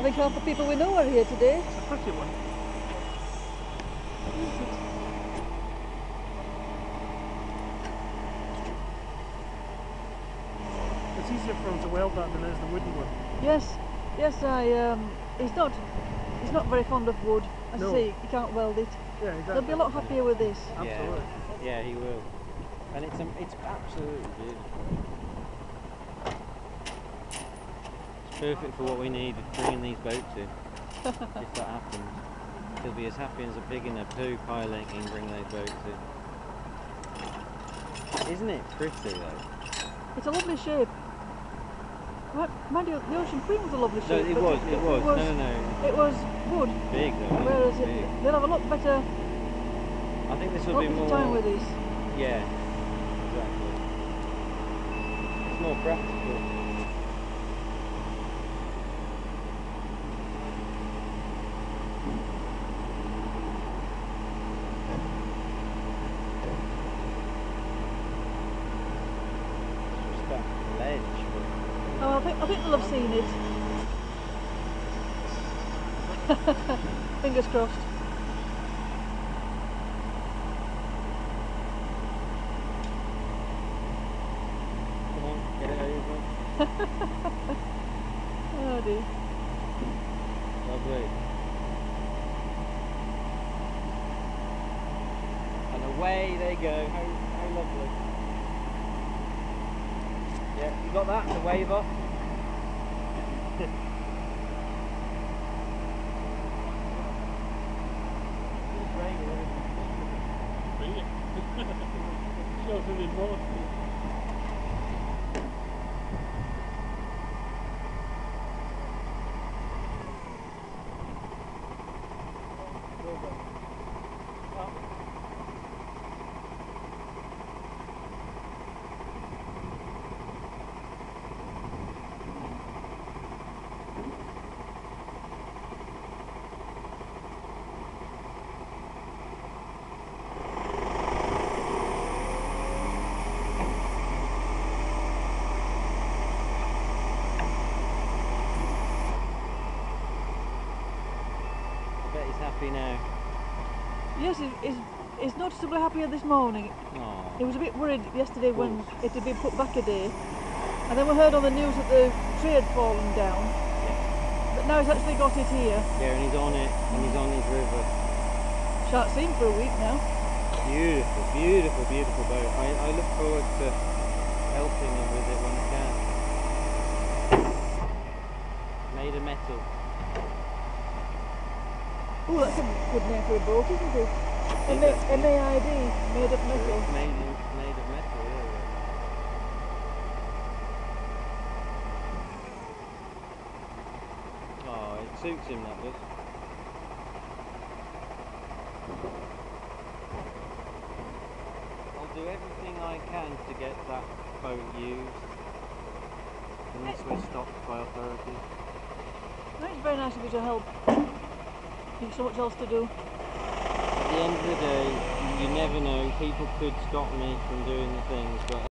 think half the people we know are here today. It's a pretty one. It's easier for him to weld that than it is the wooden one. Yes, yes. He's not very fond of wood. As No. I say, he can't weld it. Yeah, exactly. He'll be a lot happier with this. Absolutely. Yeah, he will. And it's absolutely beautiful. It's perfect for what we need, bringing these boats in. If that happens, he'll be as happy as a pig in a poo piling and bring those boats in. Isn't it pretty though? It's a lovely shape. Mind you, the Ocean Queen was a lovely No, shape. it but was. No. It was wood. Big though. Whereas Big. they'll have a lot better I think this will be more. time with these. Yeah, exactly. It's more practical. It's just that ledge. Oh, I think they'll have seen it. Fingers crossed. Come on, get it over. Oh dear. Lovely. And away they go. How lovely. Yeah, you got that? The wave off? Happy now. Yes, he's noticeably happier this morning. Aww. He was a bit worried yesterday when it had been put back a day. And then we heard on the news that the tree had fallen down. Yeah. But now he's actually got it here. Yeah, and he's on it, and he's on his river. Shan't see him for a week now. Beautiful, beautiful, beautiful boat. I look forward to helping him with it when I can. Made of metal. Oh, that's a good name for a boat, isn't it? M-A-I-D, made of metal. Made of metal, yeah. Oh, it suits him, that does. I'll do everything I can to get that boat used. Unless we're stopped by authorities. No, it's very nice of you to help. You've so much else to do. At the end of the day, you never know, people could stop me from doing the things, but